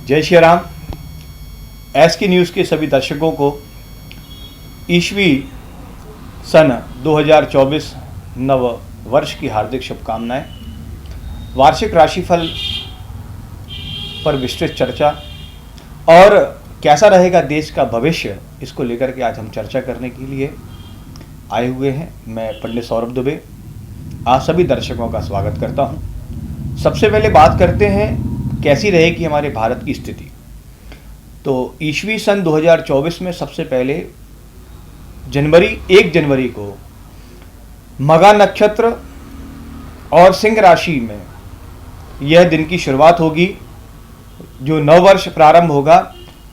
जय Shri Ram. SK news के सभी दर्शकों को ईस्वी सन 2024 नव वर्ष की हार्दिक शुभकामनाएं। वार्षिक राशिफल पर विस्तृत चर्चा और कैसा रहेगा देश का भविष्य, इसको लेकर के आज हम चर्चा करने के लिए आए हुए हैं। मैं पंडित सौरभ दुबे आप सभी दर्शकों का स्वागत करता हूं। सबसे पहले बात करते हैं कैसी रहेगी हमारे भारत की स्थिति। तो ईस्वी सन 2024 में सबसे पहले 1 जनवरी को मघा नक्षत्र और सिंह राशि में यह दिन की शुरुआत होगी। जो नव वर्ष प्रारंभ होगा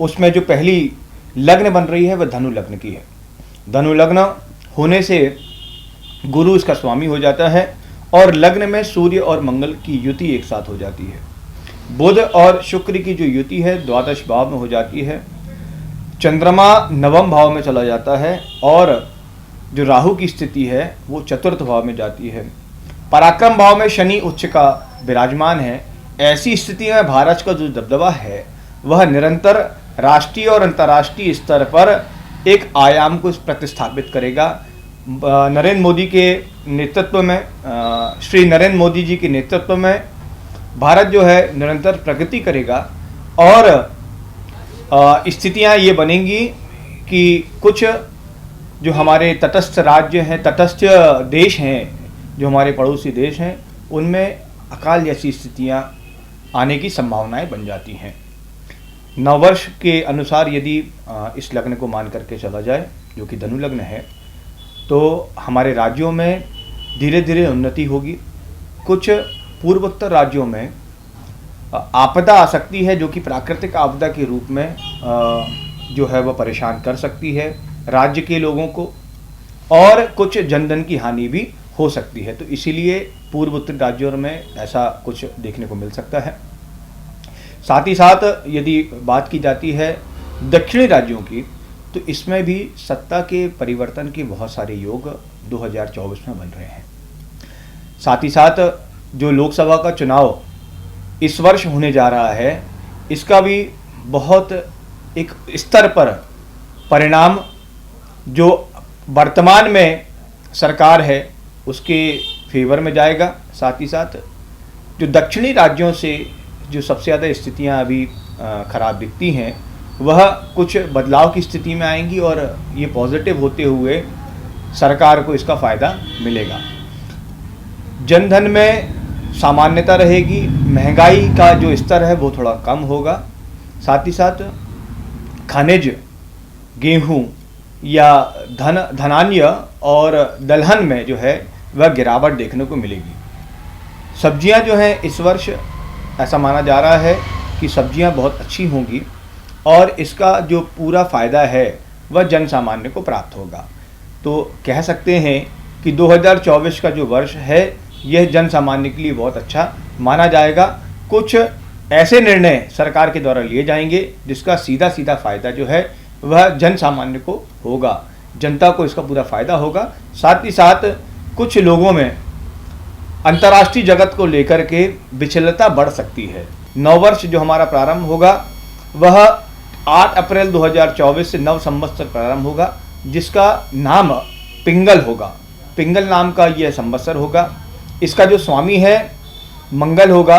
उसमें जो पहली लग्न बन रही है वह धनु लग्न की है। धनु लग्न होने से गुरु इसका स्वामी हो जाता है और लग्न में सूर्य और मंगल की युति एक साथ हो जाती है। बुध और शुक्र की जो युति है द्वादश भाव में हो जाती है। चंद्रमा नवम भाव में चला जाता है और जो राहु की स्थिति है वो चतुर्थ भाव में जाती है। पराक्रम भाव में शनि उच्च का विराजमान है। ऐसी स्थिति में भारत का जो दबदबा है वह निरंतर राष्ट्रीय और अंतर्राष्ट्रीय स्तर पर एक आयाम को प्रतिस्थापित करेगा। नरेंद्र मोदी के नेतृत्व में, श्री नरेंद्र मोदी जी के नेतृत्व में भारत जो है निरंतर प्रगति करेगा और स्थितियां ये बनेंगी कि कुछ जो हमारे तटस्थ राज्य हैं, तटस्थ देश हैं, जो हमारे पड़ोसी देश हैं, उनमें अकाल जैसी स्थितियां आने की संभावनाएं बन जाती हैं। नववर्ष के अनुसार यदि इस लग्न को मान करके चला जाए जो कि धनु लग्न है, तो हमारे राज्यों में धीरे धीरे उन्नति होगी। कुछ पूर्वोत्तर राज्यों में आपदा आ सकती है जो कि प्राकृतिक आपदा के रूप में जो है वह परेशान कर सकती है राज्य के लोगों को, और कुछ जनधन की हानि भी हो सकती है। तो इसीलिए पूर्वोत्तर राज्यों में ऐसा कुछ देखने को मिल सकता है। साथ ही साथ यदि बात की जाती है दक्षिणी राज्यों की, तो इसमें भी सत्ता के परिवर्तन के बहुत सारे योग 2024 में बन रहे हैं। साथ ही साथ जो लोकसभा का चुनाव इस वर्ष होने जा रहा है, इसका भी बहुत एक स्तर पर परिणाम जो वर्तमान में सरकार है उसके फेवर में जाएगा। साथ ही साथ जो दक्षिणी राज्यों से जो सबसे ज़्यादा स्थितियां अभी खराब दिखती हैं वह कुछ बदलाव की स्थिति में आएंगी और ये पॉजिटिव होते हुए सरकार को इसका फ़ायदा मिलेगा। जनधन में सामान्यता रहेगी। महंगाई का जो स्तर है वो थोड़ा कम होगा। साथ ही साथ खनिज, गेहूं या धनान्य और दलहन में जो है वह गिरावट देखने को मिलेगी। सब्जियां जो हैं इस वर्ष ऐसा माना जा रहा है कि सब्जियां बहुत अच्छी होंगी और इसका जो पूरा फ़ायदा है वह जन सामान्य को प्राप्त होगा। तो कह सकते हैं कि 2024 का जो वर्ष है यह जन सामान्य के लिए बहुत अच्छा माना जाएगा। कुछ ऐसे निर्णय सरकार के द्वारा लिए जाएंगे जिसका सीधा सीधा फ़ायदा जो है वह जन सामान्य को होगा, जनता को इसका पूरा फ़ायदा होगा। साथ ही साथ कुछ लोगों में अंतर्राष्ट्रीय जगत को लेकर के विचलता बढ़ सकती है। नववर्ष जो हमारा प्रारंभ होगा वह 8 अप्रैल 2024 से नव संवत्सर प्रारंभ होगा, जिसका नाम पिंगल होगा। पिंगल नाम का यह संवत्सर होगा। इसका जो स्वामी है मंगल होगा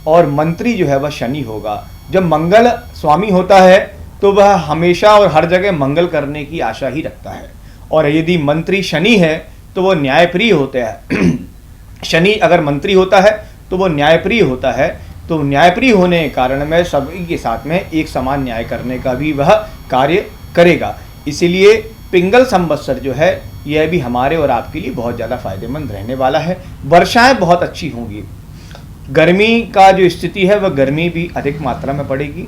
और मंत्री जो है वह शनि होगा। जब मंगल स्वामी होता है तो वह हमेशा और हर जगह मंगल करने की आशा ही रखता है, और यदि मंत्री शनि है तो वो न्यायप्रिय होते हैं। शनि अगर मंत्री होता है तो वो न्यायप्रिय होता है। तो न्यायप्रिय होने के कारण में सभी के साथ में एक समान न्याय करने का भी वह कार्य करेगा। इसीलिए पिंगल संवत्सर जो है यह भी हमारे और आपके लिए बहुत ज़्यादा फायदेमंद रहने वाला है। वर्षाएं बहुत अच्छी होंगी। गर्मी का जो स्थिति है वह गर्मी भी अधिक मात्रा में पड़ेगी।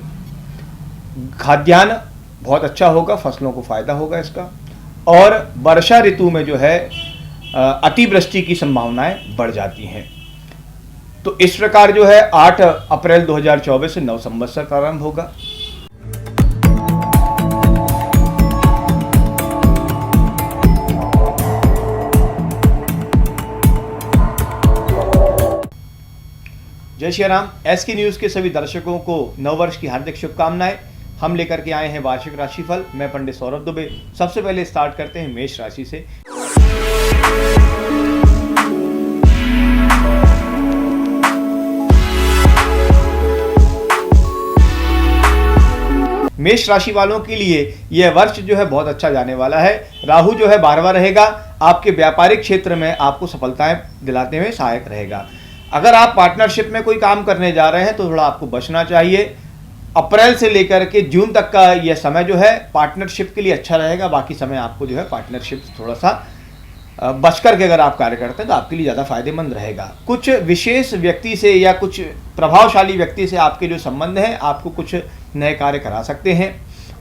खाद्यान्न बहुत अच्छा होगा, फसलों को फायदा होगा इसका, और वर्षा ऋतु में जो है अतिवृष्टि की संभावनाएं बढ़ जाती हैं। तो इस प्रकार जो है 8 अप्रैल 2024 से नव संवत्सर प्रारंभ होगा। जय श्री राम। SK न्यूज़ के सभी दर्शकों को नववर्ष की हार्दिक शुभकामनाएं। हम लेकर के आए हैं वार्षिक राशिफल। मैं पंडित सौरभ दुबे। सबसे पहले स्टार्ट करते हैं मेष राशि से। मेष राशि वालों के लिए यह वर्ष जो है बहुत अच्छा जाने वाला है। राहु जो है 12वां रहेगा, आपके व्यापारिक क्षेत्र में आपको सफलताएं दिलाते हुए सहायक रहेगा। अगर आप पार्टनरशिप में कोई काम करने जा रहे हैं तो थोड़ा आपको बचना चाहिए। अप्रैल से लेकर के जून तक का यह समय जो है पार्टनरशिप के लिए अच्छा रहेगा। बाकी समय आपको जो है पार्टनरशिप थोड़ा सा बच करके अगर आप कार्य करते हैं तो आपके लिए ज़्यादा फायदेमंद रहेगा। कुछ विशेष व्यक्ति से या कुछ प्रभावशाली व्यक्ति से आपके जो संबंध हैं आपको कुछ नए कार्य करा सकते हैं।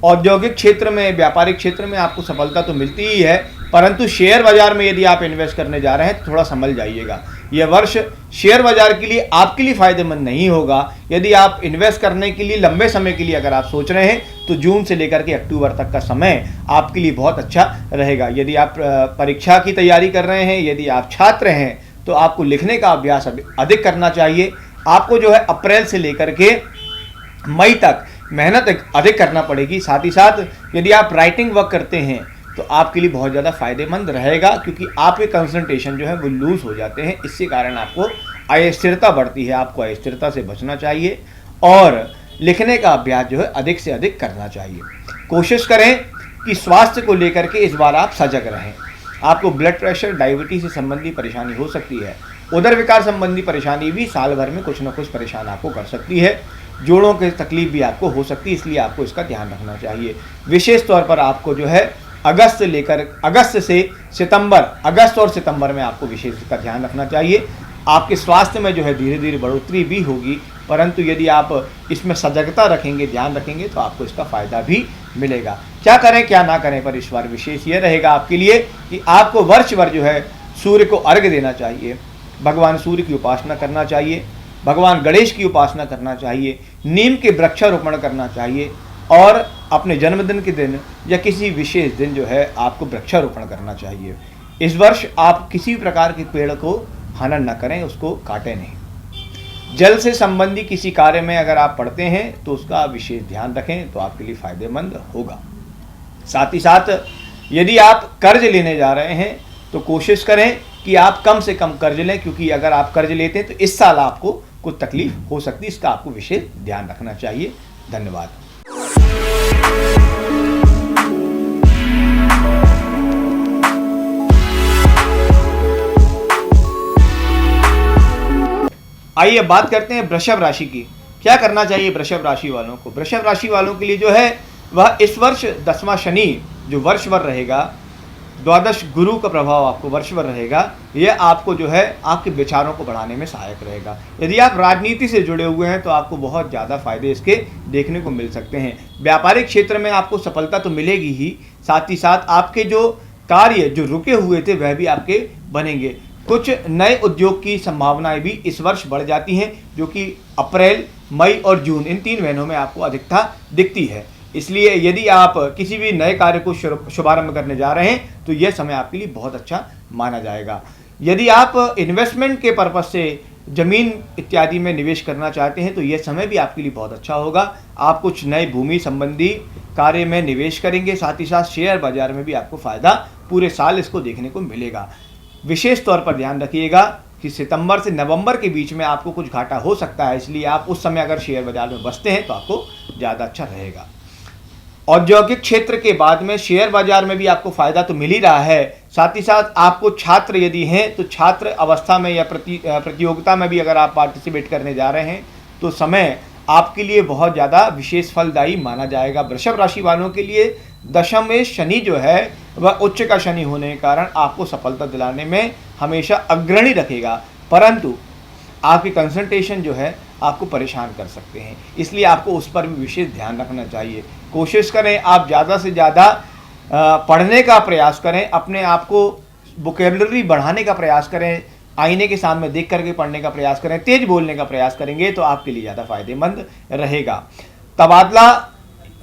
औद्योगिक क्षेत्र में, व्यापारिक क्षेत्र में आपको सफलता तो मिलती ही है, परंतु शेयर बाजार में यदि आप इन्वेस्ट करने जा रहे हैं तो थोड़ा संभल जाइएगा। यह वर्ष शेयर बाजार के लिए आपके लिए फायदेमंद नहीं होगा। यदि आप इन्वेस्ट करने के लिए लंबे समय के लिए अगर आप सोच रहे हैं तो जून से लेकर के अक्टूबर तक का समय आपके लिए बहुत अच्छा रहेगा। यदि आप परीक्षा की तैयारी कर रहे हैं, यदि आप छात्र हैं तो आपको लिखने का अभ्यास अधिक करना चाहिए। आपको जो है अप्रैल से लेकर के मई तक मेहनत अधिक करना पड़ेगी। साथ ही साथ यदि आप राइटिंग वर्क करते हैं तो आपके लिए बहुत ज़्यादा फायदेमंद रहेगा, क्योंकि आपके कंसंट्रेशन जो है वो लूज हो जाते हैं। इसके कारण आपको अस्थिरता बढ़ती है। आपको अस्थिरता से बचना चाहिए और लिखने का अभ्यास जो है अधिक से अधिक करना चाहिए। कोशिश करें कि स्वास्थ्य को लेकर के इस बार आप सजग रहें। आपको ब्लड प्रेशर, डायबिटीज से संबंधी परेशानी हो सकती है। उदर विकार संबंधी परेशानी भी साल भर में कुछ न कुछ परेशान आपको कर सकती है। जोड़ों की तकलीफ भी आपको हो सकती है, इसलिए आपको इसका ध्यान रखना चाहिए। विशेष तौर पर आपको जो है अगस्त से सितंबर, अगस्त और सितंबर में आपको विशेष इसका ध्यान रखना चाहिए। आपके स्वास्थ्य में जो है धीरे धीरे बढ़ोतरी भी होगी, परंतु यदि आप इसमें सजगता रखेंगे, ध्यान रखेंगे तो आपको इसका फायदा भी मिलेगा। क्या करें क्या ना करें पर इस बार विशेष ये रहेगा आपके लिए कि आपको वर्ष भर जो है सूर्य को अर्घ्य देना चाहिए, भगवान सूर्य की उपासना करना चाहिए, भगवान गणेश की उपासना करना चाहिए, नीम के वृक्षारोपण करना चाहिए और अपने जन्मदिन के दिन या किसी विशेष दिन जो है आपको वृक्षारोपण करना चाहिए। इस वर्ष आप किसी प्रकार के पेड़ को हनन न करें, उसको काटें नहीं। जल से संबंधी किसी कार्य में अगर आप पढ़ते हैं तो उसका विशेष ध्यान रखें तो आपके लिए फायदेमंद होगा। साथ ही साथ यदि आप कर्ज लेने जा रहे हैं तो कोशिश करें कि आप कम से कम कर्ज लें, क्योंकि अगर आप कर्ज लेते हैं तो इस साल आपको कुछ तकलीफ हो सकती है। इसका आपको विशेष ध्यान रखना चाहिए। धन्यवाद। आइए अब बात करते हैं वृषभ राशि की। क्या करना चाहिए वृषभ राशि वालों को। वृषभ राशि वालों के लिए जो है वह इस वर्ष 10वां शनि जो वर्ष भर रहेगा, द्वादश गुरु का प्रभाव आपको वर्ष भर रहेगा, यह आपको जो है आपके विचारों को बढ़ाने में सहायक रहेगा। यदि आप राजनीति से जुड़े हुए हैं तो आपको बहुत ज़्यादा फायदे इसके देखने को मिल सकते हैं। व्यापारिक क्षेत्र में आपको सफलता तो मिलेगी ही, साथ ही साथ आपके जो कार्य जो रुके हुए थे वह भी आपके बनेंगे। कुछ नए उद्योग की संभावनाएं भी इस वर्ष बढ़ जाती हैं, जो कि अप्रैल, मई और जून इन 3 महीनों में आपको अधिकता दिखती है। इसलिए यदि आप किसी भी नए कार्य को शुभारंभ करने जा रहे हैं तो यह समय आपके लिए बहुत अच्छा माना जाएगा। यदि आप इन्वेस्टमेंट के पर्पज से जमीन इत्यादि में निवेश करना चाहते हैं तो यह समय भी आपके लिए बहुत अच्छा होगा। आप कुछ नए भूमि संबंधी कार्य में निवेश करेंगे। साथ ही साथ शेयर बाजार में भी आपको फायदा पूरे साल इसको देखने को मिलेगा। विशेष तौर पर ध्यान रखिएगा कि सितंबर से नवंबर के बीच में आपको कुछ घाटा हो सकता है, इसलिए आप उस समय अगर शेयर बाजार में बसते हैं तो आपको ज़्यादा अच्छा रहेगा। औद्योगिक क्षेत्र के बाद में शेयर बाजार में भी आपको फायदा तो मिल ही रहा है। साथ ही साथ आपको छात्र यदि हैं तो छात्र अवस्था में या प्रतियोगिता में भी अगर आप पार्टिसिपेट करने जा रहे हैं तो समय आपके लिए बहुत ज़्यादा विशेष फलदायी माना जाएगा। वृषभ राशि वालों के लिए दशम में शनि जो है वह उच्च का शनि होने के कारण आपको सफलता दिलाने में हमेशा अग्रणी रखेगा, परंतु आपकी कंसंट्रेशन जो है आपको परेशान कर सकते हैं, इसलिए आपको उस पर भी विशेष ध्यान रखना चाहिए। कोशिश करें आप ज़्यादा से ज़्यादा पढ़ने का प्रयास करें, अपने आप को वोकैबुलरी बढ़ाने का प्रयास करें, आईने के सामने देख करके पढ़ने का प्रयास करें, तेज बोलने का प्रयास करेंगे तो आपके लिए ज़्यादा फायदेमंद रहेगा। तबादला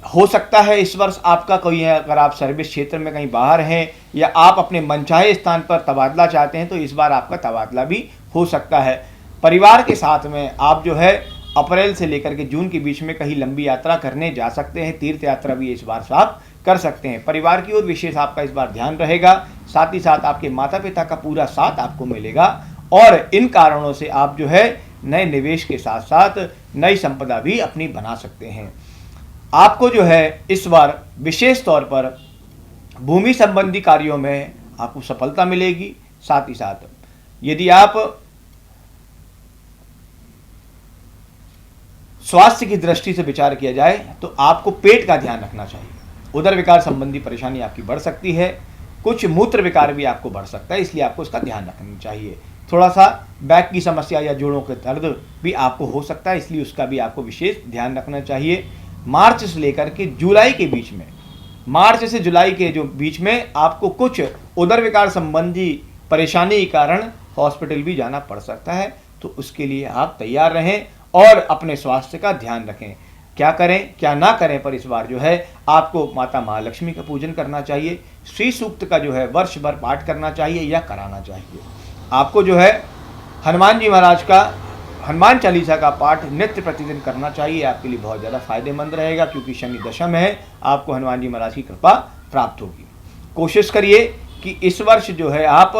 हो सकता है इस वर्ष आपका कोई है, अगर आप सर्विस क्षेत्र में कहीं बाहर हैं या आप अपने मनचाहे स्थान पर तबादला चाहते हैं तो इस बार आपका तबादला भी हो सकता है। परिवार के साथ में आप जो है अप्रैल से लेकर के जून के बीच में कहीं लंबी यात्रा करने जा सकते हैं। तीर्थ यात्रा भी इस बार आप कर सकते हैं। परिवार की ओर विशेष आपका इस बार ध्यान रहेगा। साथ ही साथ आपके माता पिता का पूरा साथ आपको मिलेगा और इन कारणों से आप जो है नए निवेश के साथ साथ नई संपदा भी अपनी बना सकते हैं। आपको जो है इस बार विशेष तौर पर भूमि संबंधी कार्यों में आपको सफलता मिलेगी। साथ ही साथ यदि आप स्वास्थ्य की दृष्टि से विचार किया जाए तो आपको पेट का ध्यान रखना चाहिए। उदर विकार संबंधी परेशानी आपकी बढ़ सकती है। कुछ मूत्र विकार भी आपको बढ़ सकता है, इसलिए आपको इसका ध्यान रखना चाहिए। थोड़ा सा बैक की समस्या या जोड़ों के दर्द भी आपको हो सकता है, इसलिए उसका भी आपको विशेष ध्यान रखना चाहिए। मार्च से लेकर के जुलाई के बीच में, मार्च से जुलाई के जो बीच में आपको कुछ उदर विकार संबंधी परेशानी के कारण हॉस्पिटल भी जाना पड़ सकता है, तो उसके लिए आप तैयार रहें और अपने स्वास्थ्य का ध्यान रखें। क्या करें क्या ना करें पर इस बार जो है आपको माता महालक्ष्मी का पूजन करना चाहिए। श्री सूक्त का जो है वर्ष भर पाठ करना चाहिए या कराना चाहिए। आपको जो है हनुमान जी महाराज का हनुमान चालीसा का पाठ नित्य प्रतिदिन करना चाहिए। आपके लिए बहुत ज़्यादा फायदेमंद रहेगा, क्योंकि शनि दशम है, आपको हनुमान जी महाराज की कृपा प्राप्त होगी। कोशिश करिए कि इस वर्ष जो है आप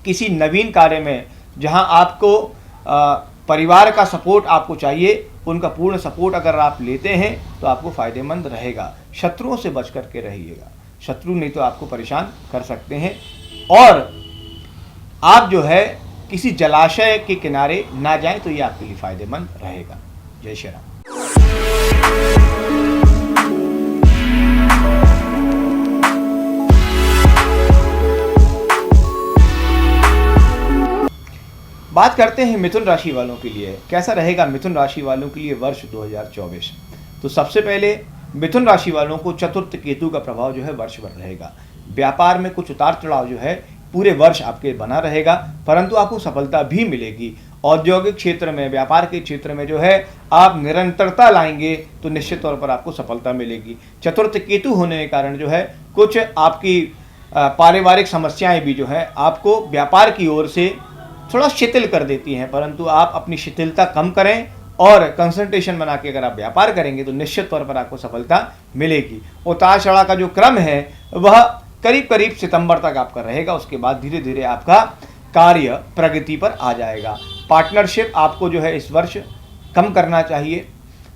किसी नवीन कार्य में, जहां आपको परिवार का सपोर्ट आपको चाहिए, उनका पूर्ण सपोर्ट अगर आप लेते हैं तो आपको फायदेमंद रहेगा। शत्रुओं से बच करके रहिएगा, शत्रु नहीं तो आपको परेशान कर सकते हैं। और आप जो है किसी जलाशय के किनारे ना जाएं तो ये आपके लिए फायदेमंद रहेगा। जय श्री राम। बात करते हैं मिथुन राशि वालों के लिए, कैसा रहेगा मिथुन राशि वालों के लिए वर्ष 2024। तो सबसे पहले मिथुन राशि वालों को चतुर्थ केतु का प्रभाव जो है वर्ष भर रहेगा। व्यापार में कुछ उतार चढ़ाव जो है पूरे वर्ष आपके बना रहेगा, परंतु आपको सफलता भी मिलेगी। औद्योगिक क्षेत्र में, व्यापार के क्षेत्र में जो है आप निरंतरता लाएंगे तो निश्चित तौर पर आपको सफलता मिलेगी। चतुर्थ केतु होने के कारण जो है कुछ आपकी पारिवारिक समस्याएं भी जो है आपको व्यापार की ओर से थोड़ा शिथिल कर देती हैं, परंतु आप अपनी शिथिलता कम करें और कंसंट्रेशन बना के अगर आप व्यापार करेंगे तो निश्चित तौर पर आपको सफलता मिलेगी। उतार चढ़ाव का जो क्रम है वह करीब करीब सितंबर तक आपका रहेगा, उसके बाद धीरे धीरे आपका कार्य प्रगति पर आ जाएगा। पार्टनरशिप आपको जो है इस वर्ष कम करना चाहिए।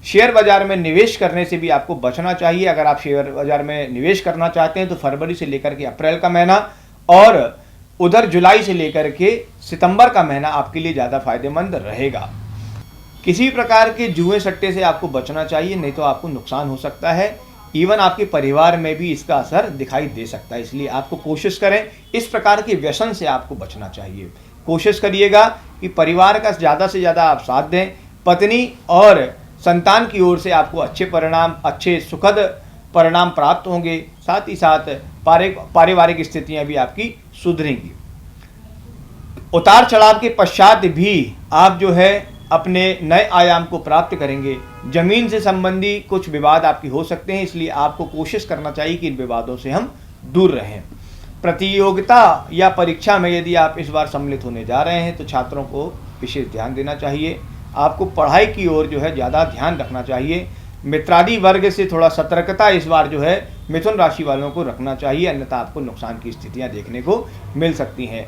शेयर बाजार में निवेश करने से भी आपको बचना चाहिए। अगर आप शेयर बाजार में निवेश करना चाहते हैं तो फरवरी से लेकर के अप्रैल का महीना और उधर जुलाई से लेकर के सितंबर का महीना आपके लिए ज़्यादा फायदेमंद रहेगा। किसी प्रकार के जुए सट्टे से आपको बचना चाहिए, नहीं तो आपको नुकसान हो सकता है। इवन आपके परिवार में भी इसका असर दिखाई दे सकता है, इसलिए आपको कोशिश करें इस प्रकार के व्यसन से आपको बचना चाहिए। कोशिश करिएगा कि परिवार का ज़्यादा से ज़्यादा आप साथ दें। पत्नी और संतान की ओर से आपको अच्छे परिणाम, अच्छे सुखद परिणाम प्राप्त होंगे। साथ ही साथ पारिवारिक स्थितियां भी आपकी सुधरेंगी। उतार चढ़ाव के पश्चात भी आप जो है अपने नए आयाम को प्राप्त करेंगे। जमीन से संबंधी कुछ विवाद आपके हो सकते हैं, इसलिए आपको कोशिश करना चाहिए कि इन विवादों से हम दूर रहें। प्रतियोगिता या परीक्षा में यदि आप इस बार सम्मिलित होने जा रहे हैं तो छात्रों को विशेष ध्यान देना चाहिए। आपको पढ़ाई की ओर जो है ज़्यादा ध्यान रखना चाहिए। मित्रादि वर्ग से थोड़ा सतर्कता इस बार जो है मिथुन राशि वालों को रखना चाहिए, अन्यथा आपको नुकसान की स्थितियां देखने को मिल सकती हैं।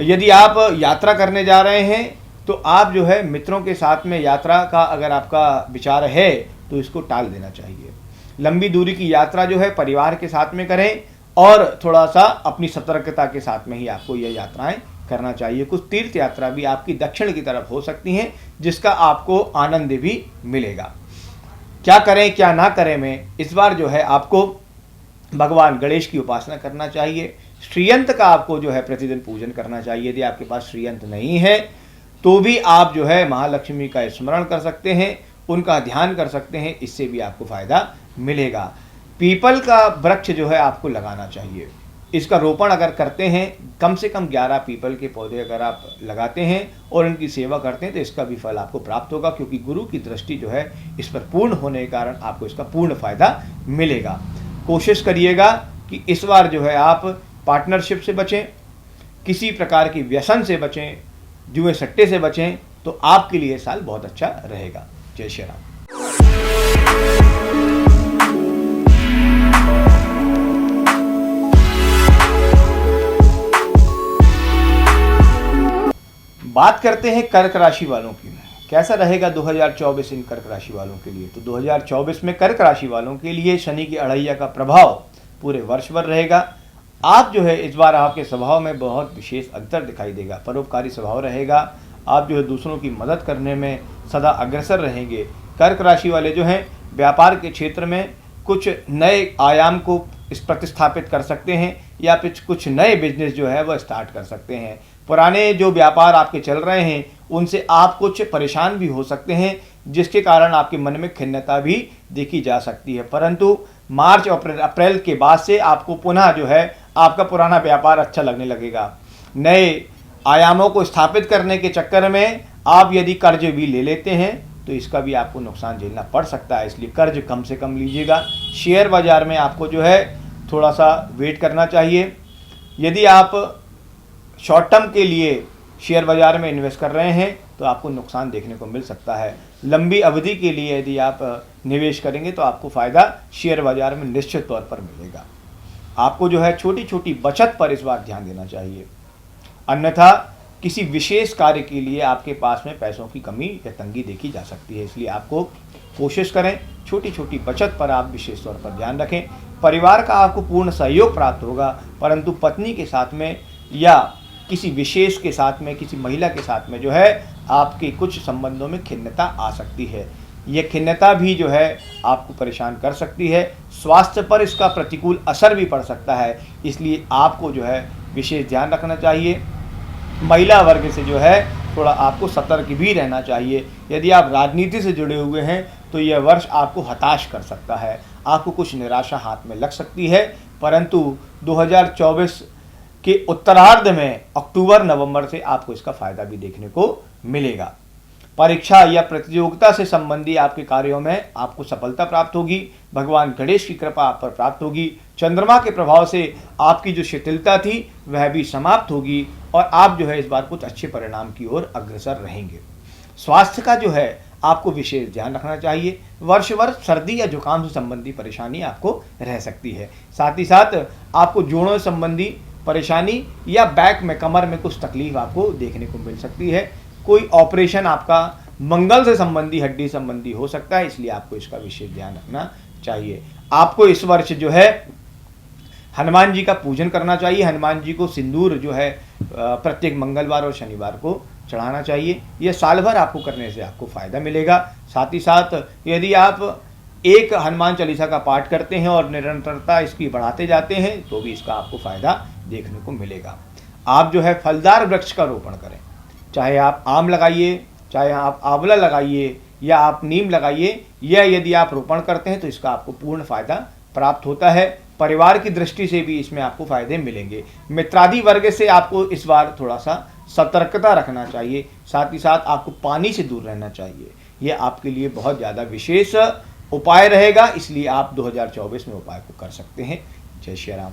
यदि आप यात्रा करने जा रहे हैं तो आप जो है मित्रों के साथ में यात्रा का अगर आपका विचार है तो इसको टाल देना चाहिए। लंबी दूरी की यात्रा जो है परिवार के साथ में करें और थोड़ा सा अपनी सतर्कता के साथ में ही आपको ये यात्राएं करना चाहिए। कुछ तीर्थ यात्रा भी आपकी दक्षिण की तरफ हो सकती हैं, जिसका आपको आनंद भी मिलेगा। क्या करें क्या ना करें में इस बार जो है आपको भगवान गणेश की उपासना करना चाहिए। श्रीयंत का आपको जो है प्रतिदिन पूजन करना चाहिए। यदि आपके पास श्रीयंत नहीं है तो भी आप जो है महालक्ष्मी का स्मरण कर सकते हैं, उनका ध्यान कर सकते हैं, इससे भी आपको फायदा मिलेगा। पीपल का वृक्ष जो है आपको लगाना चाहिए। इसका रोपण अगर करते हैं, कम से कम 11 पीपल के पौधे अगर आप लगाते हैं और इनकी सेवा करते हैं तो इसका भी फल आपको प्राप्त होगा, क्योंकि गुरु की दृष्टि जो है इस पर पूर्ण होने के कारण आपको इसका पूर्ण फायदा मिलेगा। कोशिश करिएगा कि इस बार जो है आप पार्टनरशिप से बचें, किसी प्रकार की व्यसन से बचें जुए सट्टे से बचें, तो आपके लिए साल बहुत अच्छा रहेगा। जय श्री राम। बात करते हैं कर्क राशि वालों की। कैसा रहेगा 2024 इन कर्क राशि वालों के लिए? तो 2024 में कर्क राशि वालों के लिए शनि की अढ़ैया का प्रभाव पूरे वर्ष भर रहेगा। आप जो है इस बार आपके स्वभाव में बहुत विशेष अंतर दिखाई देगा, परोपकारी स्वभाव रहेगा। आप जो है दूसरों की मदद करने में सदा अग्रसर रहेंगे। कर्क राशि वाले जो हैं व्यापार के क्षेत्र में कुछ नए आयाम को प्रतिस्थापित कर सकते हैं, या फिर कुछ नए बिजनेस जो है वह स्टार्ट कर सकते हैं। पुराने जो व्यापार आपके चल रहे हैं उनसे आप कुछ परेशान भी हो सकते हैं, जिसके कारण आपके मन में खिन्नता भी देखी जा सकती है। परंतु मार्च और अप्रैल के बाद से आपको पुनः जो है आपका पुराना व्यापार अच्छा लगने लगेगा। नए आयामों को स्थापित करने के चक्कर में आप यदि कर्ज भी ले लेते हैं तो इसका भी आपको नुकसान झेलना पड़ सकता है, इसलिए कर्ज कम से कम लीजिएगा। शेयर बाजार में आपको जो है थोड़ा सा वेट करना चाहिए। यदि आप शॉर्ट टर्म के लिए शेयर बाजार में इन्वेस्ट कर रहे हैं तो आपको नुकसान देखने को मिल सकता है। लंबी अवधि के लिए यदि आप निवेश करेंगे तो आपको फ़ायदा शेयर बाजार में निश्चित तौर पर मिलेगा। आपको जो है छोटी छोटी बचत पर इस बार ध्यान देना चाहिए, अन्यथा किसी विशेष कार्य के लिए आपके पास में पैसों की कमी या तंगी देखी जा सकती है। इसलिए आपको कोशिश करें छोटी छोटी बचत पर आप विशेष तौर पर ध्यान रखें। परिवार का आपको पूर्ण सहयोग प्राप्त होगा, परंतु पत्नी के साथ में या किसी विशेष के साथ में, किसी महिला के साथ में जो है आपके कुछ संबंधों में खिन्नता आ सकती है। ये खिन्नता भी जो है आपको परेशान कर सकती है। स्वास्थ्य पर इसका प्रतिकूल असर भी पड़ सकता है, इसलिए आपको जो है विशेष ध्यान रखना चाहिए। महिला वर्ग से जो है थोड़ा आपको सतर्क भी रहना चाहिए। यदि आप राजनीति से जुड़े हुए हैं तो यह वर्ष आपको हताश कर सकता है, आपको कुछ निराशा हाथ में लग सकती है। परंतु 2024 के उत्तरार्ध में अक्टूबर नवंबर से आपको इसका फायदा भी देखने को मिलेगा। परीक्षा या प्रतियोगिता से संबंधी आपके कार्यों में आपको सफलता प्राप्त होगी। भगवान गणेश की कृपा आप पर प्राप्त होगी। चंद्रमा के प्रभाव से आपकी जो शिथिलता थी वह भी समाप्त होगी और आप जो है इस बार कुछ अच्छे परिणाम की ओर अग्रसर रहेंगे। स्वास्थ्य का जो है आपको विशेष ध्यान रखना चाहिए। वर्ष भर सर्दी या जुकाम से संबंधी परेशानी आपको रह सकती है। साथ ही साथ आपको जोड़ों संबंधी परेशानी या बैक में, कमर में कुछ तकलीफ आपको देखने को मिल सकती है। कोई ऑपरेशन आपका मंगल से संबंधी, हड्डी संबंधी हो सकता है, इसलिए आपको इसका विशेष ध्यान रखना चाहिए। आपको इस वर्ष जो है हनुमान जी का पूजन करना चाहिए। हनुमान जी को सिंदूर जो है प्रत्येक मंगलवार और शनिवार को चढ़ाना चाहिए। यह साल भर आपको करने से आपको फ़ायदा मिलेगा। साथ ही साथ यदि आप एक हनुमान चालीसा का पाठ करते हैं और निरंतरता इसकी बढ़ाते जाते हैं तो भी इसका आपको फ़ायदा देखने को मिलेगा। आप जो है फलदार वृक्ष का रोपण करें, चाहे आप आम लगाइए, चाहे आप आंवला लगाइए या आप नीम लगाइए, या यदि आप रोपण करते हैं तो इसका आपको पूर्ण फ़ायदा प्राप्त होता है। परिवार की दृष्टि से भी इसमें आपको फ़ायदे मिलेंगे। मित्रादि वर्ग से आपको इस बार थोड़ा सा सतर्कता रखना चाहिए। साथ ही साथ आपको पानी से दूर रहना चाहिए। ये आपके लिए बहुत ज़्यादा विशेष उपाय रहेगा, इसलिए आप 2024 में उपाय को कर सकते हैं। जय श्री राम।